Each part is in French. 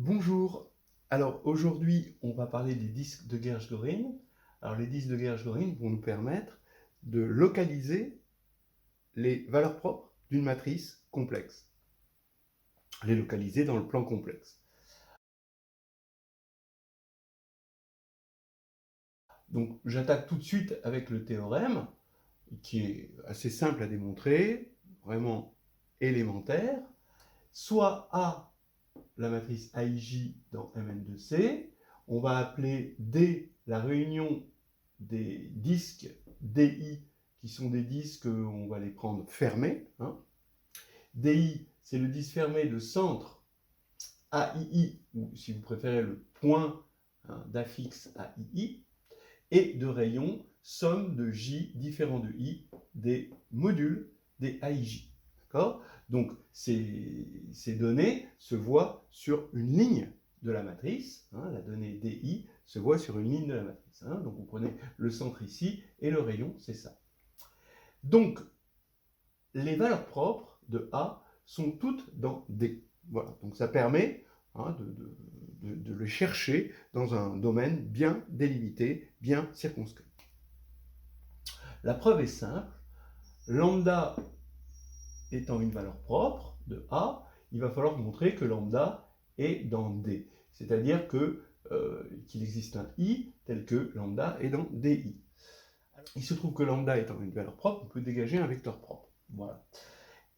Bonjour, alors aujourd'hui on va parler des disques de Gershgorin. Alors les disques de Gershgorin vont nous permettre de localiser les valeurs propres d'une matrice complexe, les localiser dans le plan complexe. Donc j'attaque tout de suite avec le théorème qui est assez simple à démontrer, vraiment élémentaire. Soit A, la matrice AIJ dans Mn2C, on va appeler D la réunion des disques DI qui sont des disques, on va les prendre fermés. DI, c'est le disque fermé de centre AII, ou si vous préférez le point d'affixe AII, et de rayon somme de J différent de I des modules des AIJ. D'accord ? Donc ces données se voient sur une ligne de la matrice, la donnée DI se voit sur une ligne de la matrice. Donc vous prenez le centre ici et le rayon, c'est ça. Donc les valeurs propres de A sont toutes dans D. Voilà, donc ça permet de les chercher dans un domaine bien délimité, bien circonscrit. La preuve est simple, lambda étant une valeur propre de A, il va falloir montrer que lambda est dans D. C'est-à-dire qu'il existe un I tel que lambda est dans DI. Il se trouve que lambda étant une valeur propre, on peut dégager un vecteur propre. Voilà.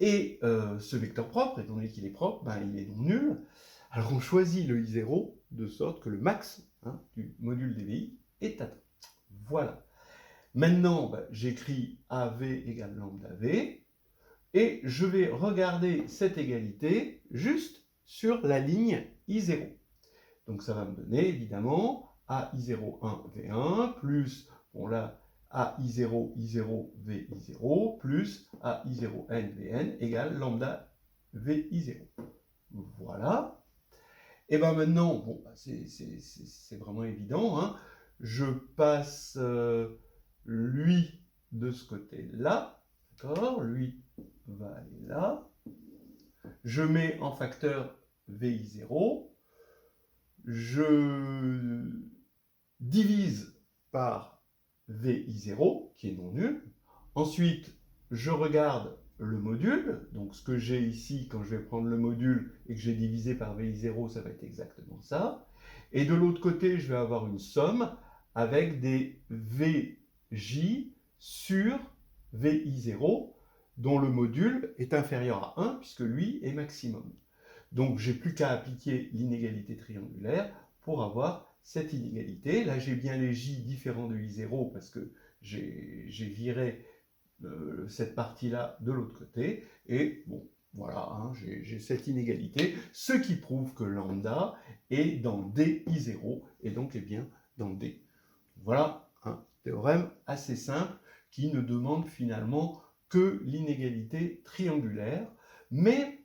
Et ce vecteur propre, étant donné qu'il est propre, il est non nul. Alors on choisit le I0 de sorte que le max du module DVI est atteint. Voilà. Maintenant, j'écris AV égale lambda V, et je vais regarder cette égalité juste sur la ligne I0. Donc ça va me donner évidemment AI01 V1 plus, bon là, AI0 I0 VI0 plus AI0N Vn égale lambda VI0. Voilà. Et bien maintenant, bon, c'est vraiment évident, je passe lui de ce côté-là, d'accord, lui va aller là, je mets en facteur VI0, je divise par VI0, qui est non nul, ensuite je regarde le module, donc ce que j'ai ici, quand je vais prendre le module et que j'ai divisé par VI0, ça va être exactement ça, et de l'autre côté, je vais avoir une somme avec des VJ sur VI0, dont le module est inférieur à 1, puisque lui est maximum. Donc, j'ai plus qu'à appliquer l'inégalité triangulaire pour avoir cette inégalité. Là, j'ai bien les J différents de I0 parce que j'ai viré cette partie-là de l'autre côté. Et bon, voilà, j'ai cette inégalité, ce qui prouve que lambda est dans DI0 et donc est bien dans D. Voilà un théorème assez simple qui ne demande finalement que l'inégalité triangulaire, mais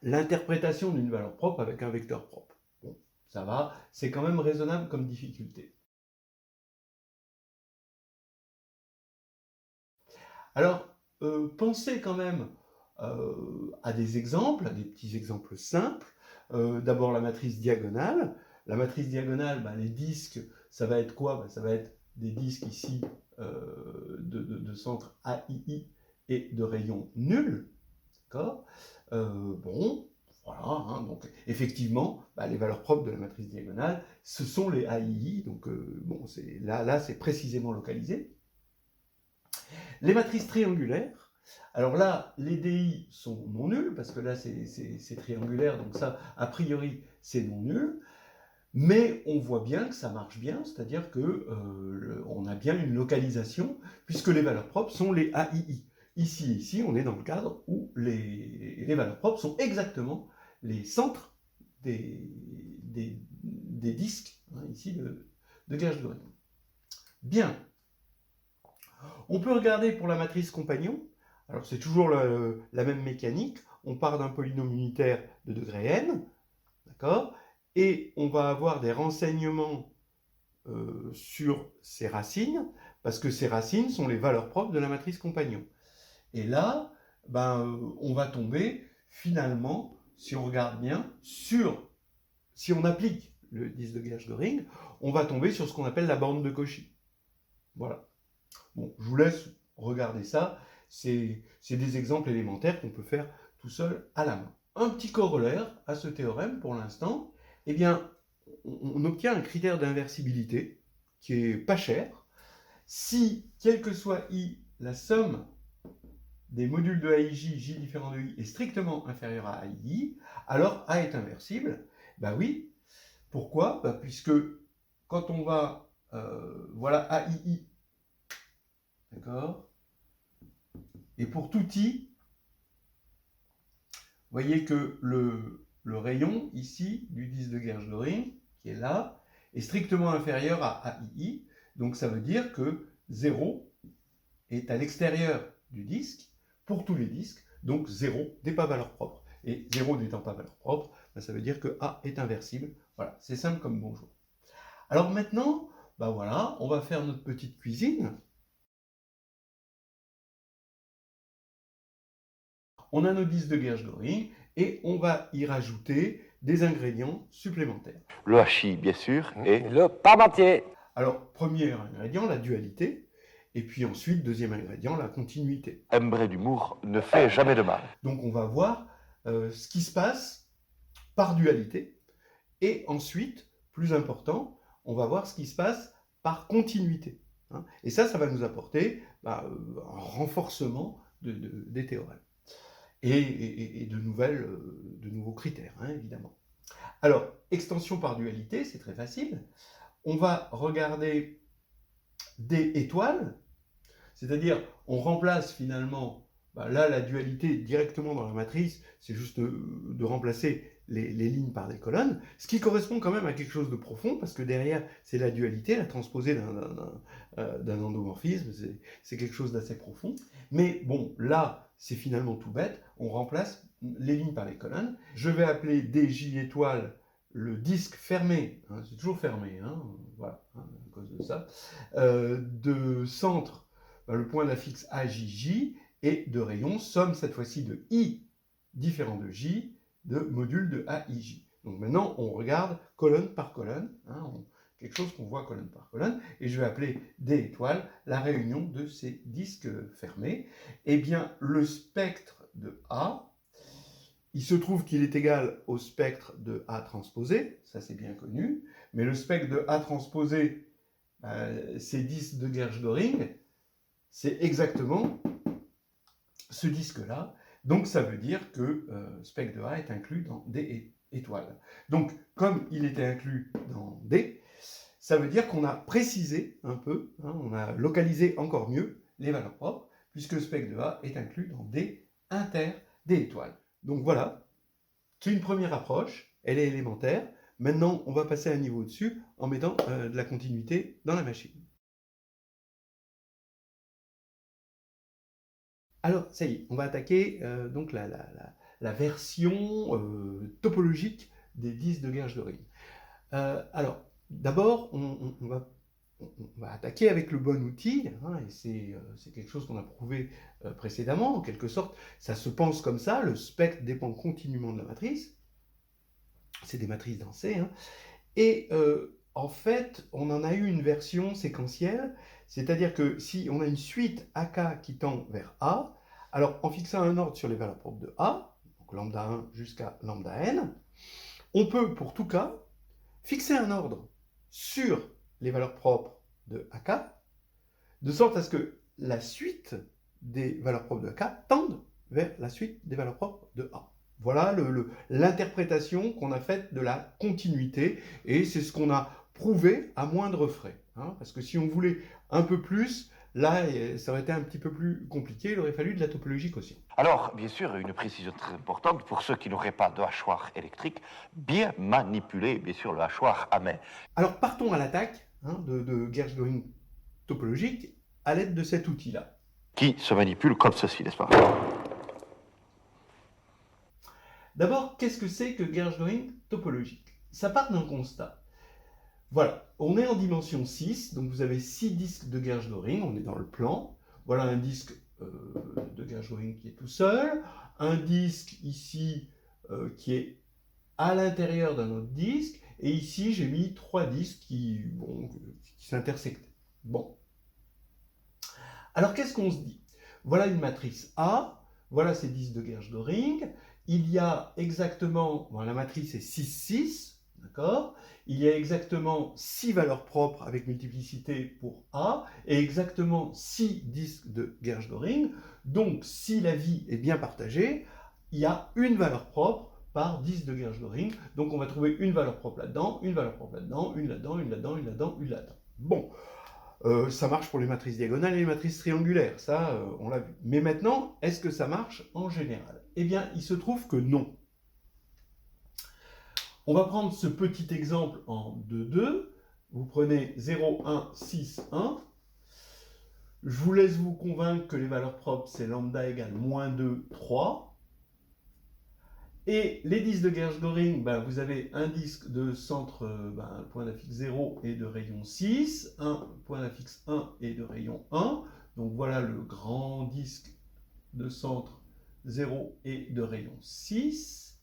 l'interprétation d'une valeur propre avec un vecteur propre. Bon, ça va, c'est quand même raisonnable comme difficulté. Alors, pensez quand même à des exemples, à des petits exemples simples. D'abord la matrice diagonale. La matrice diagonale, les disques, ça va être quoi? Ça va être des disques ici de centre AII et de rayon nul. D'accord? Bon, voilà, donc effectivement, les valeurs propres de la matrice diagonale, ce sont les AII, donc bon, là c'est précisément localisé. Les matrices triangulaires, alors là, les DI sont non nuls, parce que là c'est triangulaire, donc ça, a priori, c'est non nul, mais on voit bien que ça marche bien, c'est-à-dire qu'on a bien une localisation, puisque les valeurs propres sont les AII. Ici, on est dans le cadre où les valeurs propres sont exactement les centres des disques, ici, de Gershgorin. Bien. On peut regarder pour la matrice compagnon. Alors, c'est toujours la même mécanique. On part d'un polynôme unitaire de degré n, d'accord ? Et on va avoir des renseignements sur ces racines, parce que ces racines sont les valeurs propres de la matrice compagnon. Et là, on va tomber finalement si on regarde bien, si on applique le disque de Gers-de-Ring, on va tomber sur ce qu'on appelle la borne de Cauchy. Voilà. Bon, je vous laisse regarder ça. C'est des exemples élémentaires qu'on peut faire tout seul à la main. Un petit corollaire à ce théorème pour l'instant, eh bien, on obtient un critère d'inversibilité qui est pas cher. Si, quel que soit I, la somme des modules de AIJ, J différent de I, est strictement inférieure à AI, alors A est inversible. Ben oui. Pourquoi? Ben puisque quand on va, voilà AII, d'accord? Et pour tout I, vous voyez que le rayon ici du disque de Gers-de-Ring, qui est là, est strictement inférieur à AII. Donc ça veut dire que 0 est à l'extérieur du disque pour tous les disques. Donc 0 n'est pas valeur propre. Et 0 n'étant pas valeur propre, ben ça veut dire que A est inversible. Voilà, c'est simple comme bonjour. Alors maintenant, ben voilà, on va faire notre petite cuisine. On a nos disques de Gers-de-Ring et on va y rajouter des ingrédients supplémentaires. Le hachis, bien sûr, et le parmentier. Alors, premier ingrédient, la dualité, et puis ensuite, deuxième ingrédient, la continuité. un brin d'humour ne fait jamais de mal. Donc, on va voir ce qui se passe par dualité, et ensuite, plus important, on va voir ce qui se passe par continuité. Hein. Et ça va nous apporter un renforcement des théorèmes. Et de nouveaux critères, hein, évidemment. Alors, extension par dualité, c'est très facile. On va regarder des étoiles, c'est-à-dire on remplace finalement, là la dualité directement dans la matrice, c'est juste de remplacer les lignes par des colonnes, ce qui correspond quand même à quelque chose de profond, parce que derrière c'est la dualité, la transposée d'un endomorphisme, c'est quelque chose d'assez profond. Mais bon, là c'est finalement tout bête, on remplace les lignes par les colonnes. Je vais appeler DJ étoile le disque fermé, hein, c'est toujours fermé, hein, voilà, hein, à cause de ça, de centre, le point d'affixe AJJ, et de rayon, somme cette fois-ci de I différent de J, de module de AIJ. Donc maintenant, on regarde colonne par colonne, hein, quelque chose qu'on voit colonne par colonne, et je vais appeler D étoile la réunion de ces disques fermés. Eh bien, le spectre de A, il se trouve qu'il est égal au spectre de A transposé, ça c'est bien connu, mais le spectre de A transposé, ces disques de Gers-de-Ring, c'est exactement ce disque-là. Donc ça veut dire que spectre de A est inclus dans D étoile. Donc comme il était inclus dans D, ça veut dire qu'on a précisé un peu, hein, on a localisé encore mieux les valeurs propres, puisque le spectre de A est inclus dans D inter D étoile. Donc voilà, c'est une première approche, elle est élémentaire. Maintenant, on va passer à un niveau au-dessus en mettant de la continuité dans la machine. Alors, ça y est, on va attaquer donc la version topologique des disques de Gers-de-Ring. Alors, d'abord, on va attaquer avec le bon outil, hein, et c'est quelque chose qu'on a prouvé précédemment, en quelque sorte. Ça se pense comme ça, le spectre dépend continuellement de la matrice. C'est des matrices dans C. Hein, et en fait, on en a eu une version séquentielle, c'est-à-dire que si on a une suite AK qui tend vers A, alors en fixant un ordre sur les valeurs propres de A, donc lambda 1 jusqu'à lambda n, on peut, pour tout cas, fixer un ordre sur les valeurs propres de AK, de sorte à ce que la suite des valeurs propres de AK tende vers la suite des valeurs propres de A. Voilà l'interprétation qu'on a faite de la continuité, et c'est ce qu'on a prouvé à moindre frais. Hein, parce que si on voulait un peu plus, là, ça aurait été un petit peu plus compliqué, il aurait fallu de la topologie quotient. Alors, bien sûr, une précision très importante pour ceux qui n'auraient pas de hachoir électrique, bien manipuler, bien sûr, le hachoir à main. Alors, partons à l'attaque de Gers-de-Ring topologique à l'aide de cet outil-là. Qui se manipule comme ceci, n'est-ce pas? D'abord, qu'est-ce que c'est que Gers-de-Ring topologique? Ça part d'un constat. Voilà, on est en dimension 6, donc vous avez 6 disques de Gers-de-Ring, on est dans le plan. Voilà un disque de Gers-de-Ring qui est tout seul, un disque ici qui est à l'intérieur d'un autre disque, et ici j'ai mis 3 disques qui s'intersectaient. Bon. Alors qu'est-ce qu'on se dit? Voilà une matrice A, voilà ces disques de Gersh-Göring, il y a exactement, bon, la matrice est 6, 6, d'accord? Il y a exactement 6 valeurs propres avec multiplicité pour A, et exactement 6 disques de Gersh-Göring, donc si la vie est bien partagée, il y a une valeur propre par 10 de Gersh-Göring, donc on va trouver une valeur propre là-dedans, une valeur propre là-dedans, une là-dedans, une là-dedans, une là-dedans, une là-dedans. Bon, ça marche pour les matrices diagonales et les matrices triangulaires, ça on l'a vu. Mais maintenant, est-ce que ça marche en général? Eh bien, il se trouve que non. On va prendre ce petit exemple en 2, 2. Vous prenez 0, 1, 6, 1. Je vous laisse vous convaincre que les valeurs propres, c'est lambda égale moins 2, 3. Et les disques de Gersh-Göring, vous avez un disque de centre, point d'affixe 0 et de rayon 6, un point d'affixe 1 et de rayon 1. Donc voilà le grand disque de centre 0 et de rayon 6.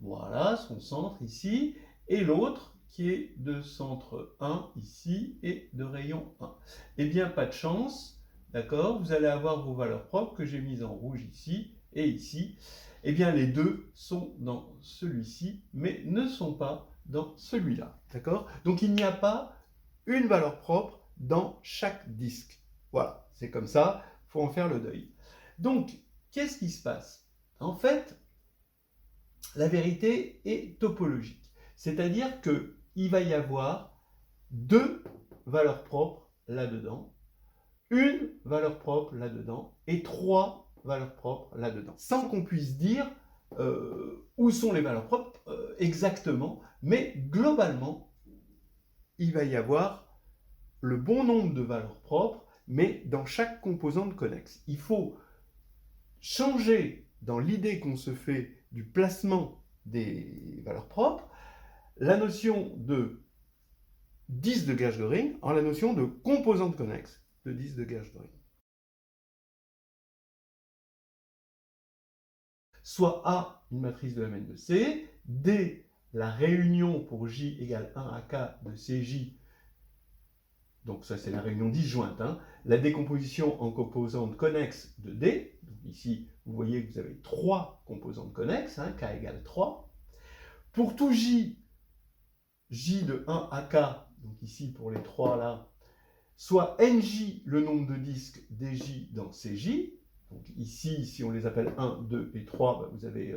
Voilà son centre ici. Et l'autre qui est de centre 1 ici et de rayon 1. Eh bien, pas de chance, d'accord? Vous allez avoir vos valeurs propres que j'ai mises en rouge ici et ici. Eh bien, les deux sont dans celui-ci, mais ne sont pas dans celui-là, d'accord? Donc, il n'y a pas une valeur propre dans chaque disque. Voilà, c'est comme ça, il faut en faire le deuil. Donc, qu'est-ce qui se passe? En fait, la vérité est topologique, c'est-à-dire qu'il va y avoir deux valeurs propres là-dedans, une valeur propre là-dedans et trois valeurs propres là-dedans, sans qu'on puisse dire où sont les valeurs propres exactement, mais globalement, il va y avoir le bon nombre de valeurs propres, mais dans chaque composante connexe. Il faut changer dans l'idée qu'on se fait du placement des valeurs propres, la notion de disque de Gersh-Göring en la notion de composante connexe de disque de Gersh-Göring. Soit A, une matrice de Mn de C, D, la réunion pour J égale 1 à K de Cj, donc ça c'est la réunion disjointe, hein, la décomposition en composantes connexes de D, donc ici vous voyez que vous avez trois composantes connexes, hein, K égale 3. Pour tout J, J de 1 à K, donc ici pour les trois là, soit Nj le nombre de disques dj dans Cj. Donc ici, si on les appelle 1, 2 et 3, vous avez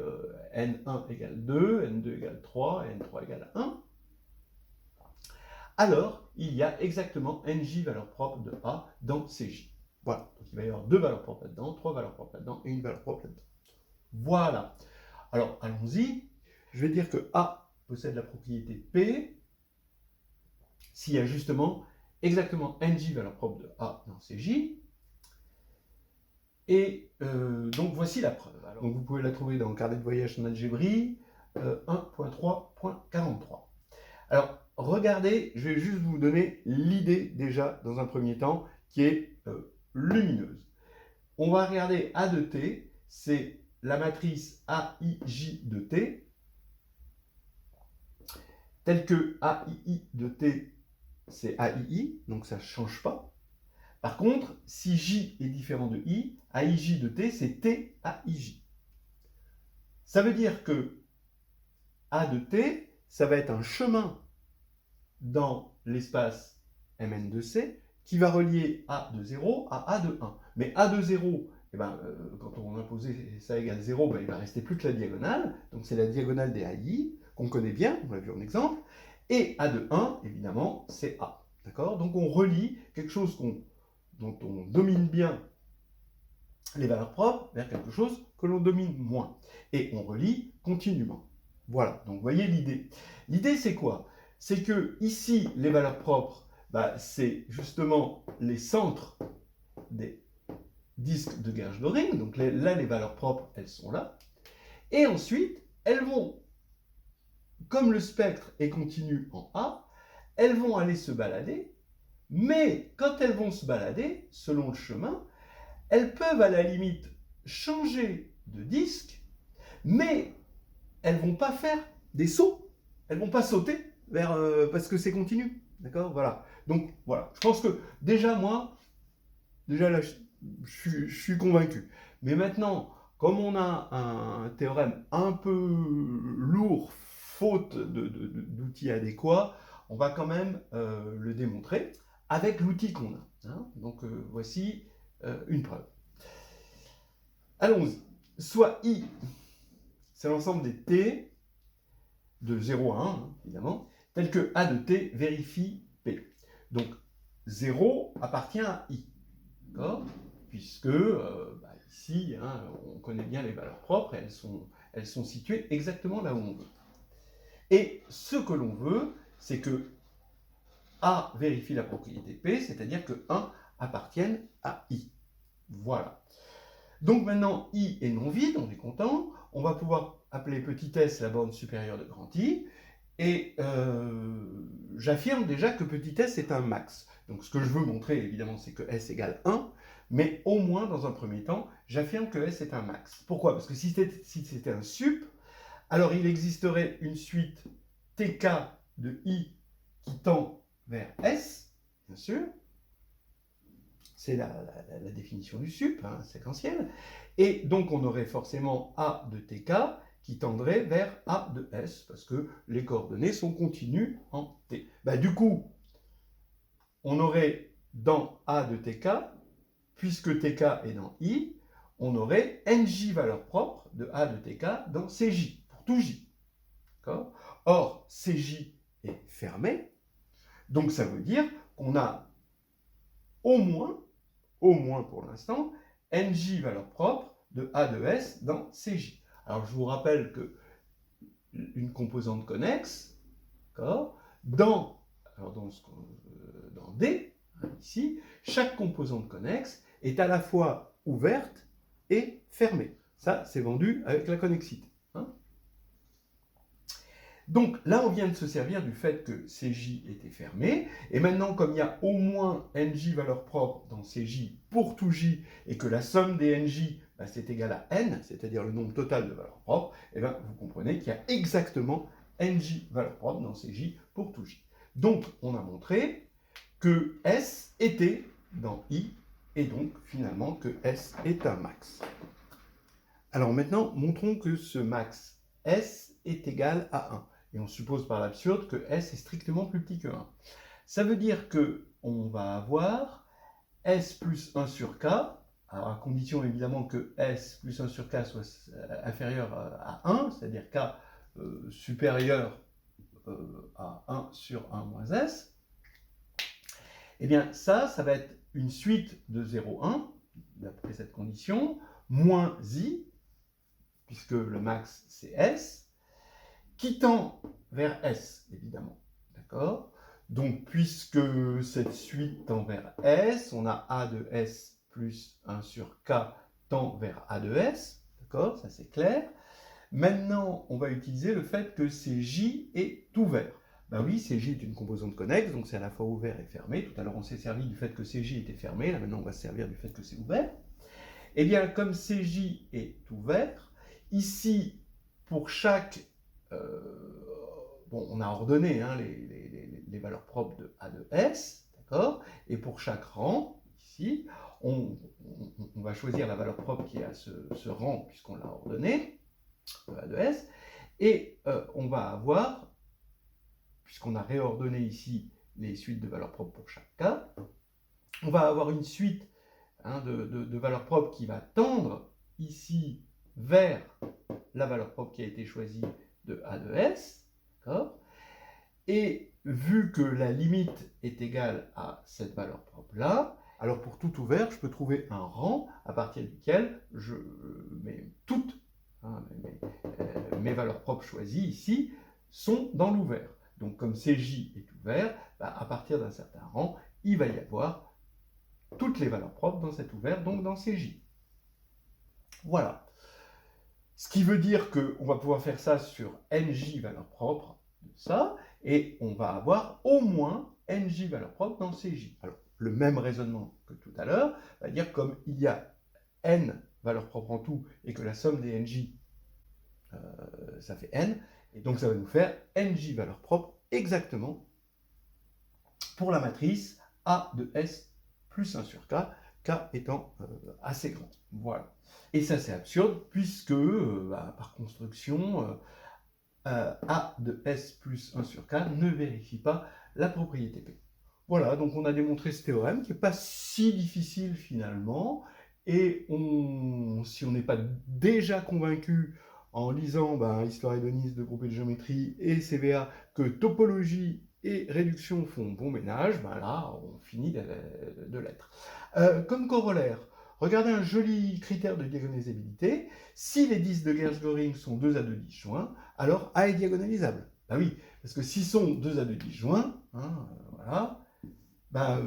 N1 égale 2, N2 égale 3, N3 égale 1. Alors, il y a exactement Nj valeurs propres de A dans Cj. Voilà, donc il va y avoir deux valeurs propres là-dedans, trois valeurs propres là-dedans et une valeur propre là-dedans. Voilà. Alors, allons-y. Je vais dire que A possède la propriété P s'il y a justement exactement Nj valeurs propres de A dans Cj. Et donc voici la preuve. Alors, donc vous pouvez la trouver dans le carnet de voyage en algébrie 1.3.43. Alors regardez, je vais juste vous donner l'idée déjà dans un premier temps qui est lumineuse. On va regarder A de T, c'est la matrice AIJ de T, telle que AII de T, c'est AII, donc ça ne change pas. Par contre, si J est différent de I, AIJ de T, c'est TAIJ. Ça veut dire que A de T, ça va être un chemin dans l'espace Mn de C qui va relier A de 0 à A de 1. Mais A de 0, quand on a posé ça égale 0, il ne va rester plus que la diagonale. Donc c'est la diagonale des AI, qu'on connaît bien, on l'a vu en exemple. Et A de 1, évidemment, c'est A. D'accord? Donc on relie quelque chose dont on domine bien les valeurs propres vers quelque chose que l'on domine moins. Et on relie continuellement. Voilà, donc vous voyez l'idée. L'idée c'est quoi? C'est que ici, les valeurs propres, c'est justement les centres des disques de Gersh-Göring. Donc là, les valeurs propres, elles sont là. Et ensuite, elles vont, comme le spectre est continu en A, elles vont aller se balader. Mais quand elles vont se balader, selon le chemin, elles peuvent à la limite changer de disque, mais elles ne vont pas faire des sauts, elles ne vont pas sauter vers, parce que c'est continu. D'accord? Voilà. Donc, voilà. Je pense que déjà, moi, déjà là, je suis convaincu. Mais maintenant, comme on a un théorème un peu lourd, faute d'outils adéquats, on va quand même le démontrer avec l'outil qu'on a. Hein. Donc, voici une preuve. Allons-y. Soit I, c'est l'ensemble des T de 0 à 1, hein, évidemment, tel que A de T vérifie P. Donc, 0 appartient à I. D'accord? Puisque, ici, hein, on connaît bien les valeurs propres, et elles sont situées exactement là où on veut. Et ce que l'on veut, c'est que A vérifie la propriété P, c'est-à-dire que 1 appartienne à I. Voilà. Donc maintenant, I est non vide, on est content. On va pouvoir appeler petit s la borne supérieure de grand I. Et j'affirme déjà que petit s est un max. Donc ce que je veux montrer, évidemment, c'est que S égale 1. Mais au moins, dans un premier temps, j'affirme que S est un max. Pourquoi? Parce que si c'était un sup, alors il existerait une suite TK de I qui tend vers S, bien sûr. C'est la définition du sup, hein, séquentielle. Et donc, on aurait forcément A de TK qui tendrait vers A de S, parce que les coordonnées sont continues en T. Du coup, on aurait dans A de TK, puisque TK est dans I, on aurait NJ valeurs propres de A de TK dans CJ, pour tout J. Or, CJ est fermé, donc ça veut dire qu'on a au moins pour l'instant, NJ valeurs propres de A de S dans CJ. Alors, je vous rappelle que une composante connexe, dans D, ici, chaque composante connexe est à la fois ouverte et fermée. Ça, c'est vendu avec la connexité. Hein. Donc là, on vient de se servir du fait que CJ était fermé. Et maintenant, comme il y a au moins NJ valeurs propres dans CJ pour tout J, et que la somme des NJ, c'est égal à N, c'est-à-dire le nombre total de valeurs propres, et bien vous comprenez qu'il y a exactement NJ valeurs propres dans CJ pour tout J. Donc, on a montré que S était dans I, et donc finalement que S est un max. Alors maintenant, montrons que ce max S est égal à 1. Et on suppose par l'absurde que S est strictement plus petit que 1. Ça veut dire qu'on va avoir S plus 1 sur K, alors à condition évidemment que S plus 1 sur K soit inférieur à 1, c'est-à-dire K supérieur à 1 sur 1 moins S. Eh bien ça va être une suite de 0, 1, d'après cette condition, moins I, puisque le max c'est S, qui tend vers S, évidemment. D'accord? Donc, puisque cette suite tend vers S, on a A de S plus 1 sur K tend vers A de S. D'accord? Ça, c'est clair. Maintenant, on va utiliser le fait que CJ est ouvert. Oui, CJ est une composante connexe, donc c'est à la fois ouvert et fermé. Tout à l'heure, on s'est servi du fait que CJ était fermé. Là, maintenant, on va se servir du fait que c'est ouvert. Eh bien, comme CJ est ouvert, ici, pour chaque on a ordonné hein, les valeurs propres de A de S, d'accord? Et pour chaque rang, ici, on va choisir la valeur propre qui est à ce rang, puisqu'on l'a ordonné, A de S, et on va avoir, puisqu'on a réordonné ici les suites de valeurs propres pour chaque cas, on va avoir une suite hein, de valeurs propres qui va tendre ici vers la valeur propre qui a été choisie de A de S, d'accord? Et vu que la limite est égale à cette valeur propre-là, alors pour tout ouvert, je peux trouver un rang à partir duquel je mets toutes mes valeurs propres choisies ici sont dans l'ouvert. Donc comme CJ est ouvert, à partir d'un certain rang, il va y avoir toutes les valeurs propres dans cet ouvert, donc dans CJ. Voilà. Ce qui veut dire qu'on va pouvoir faire ça sur NJ valeurs propres de ça, et on va avoir au moins NJ valeurs propres dans CJ. Alors, le même raisonnement que tout à l'heure, va dire comme il y a N valeurs propres en tout, et que la somme des NJ, ça fait n, et donc ça va nous faire nj valeurs propres exactement pour la matrice A de S plus 1 sur K, K étant assez grand. Voilà. Et ça c'est absurde puisque, par construction, A de S plus 1 sur K ne vérifie pas la propriété P. Voilà, donc on a démontré ce théorème qui n'est pas si difficile finalement, et si on n'est pas déjà convaincu en lisant Histoire hédoniste de groupes et de géométrie et CVA que topologie et réduction font bon ménage, là on finit de l'être. Comme corollaire, regardez un joli critère de diagonalisabilité. Si les disques de Gershgoring sont 2 à 2 disjoints, alors A est diagonalisable. Ben oui, parce que s'ils sont 2 à 2 disjoints, voilà,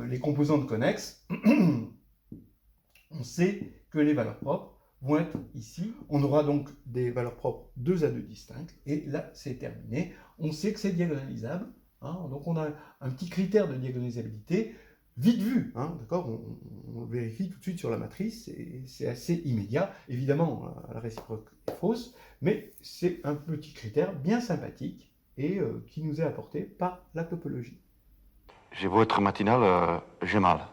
les composantes connexes, on sait que les valeurs propres vont être ici. On aura donc des valeurs propres 2 à 2 distinctes, et là c'est terminé. On sait que c'est diagonalisable, donc on a un petit critère de diagonalisabilité vite vu, d'accord, on le vérifie tout de suite sur la matrice, et c'est assez immédiat. Évidemment, la réciproque est fausse, mais c'est un petit critère bien sympathique, et qui nous est apporté par la topologie. J'ai beau être matinal, j'ai mal.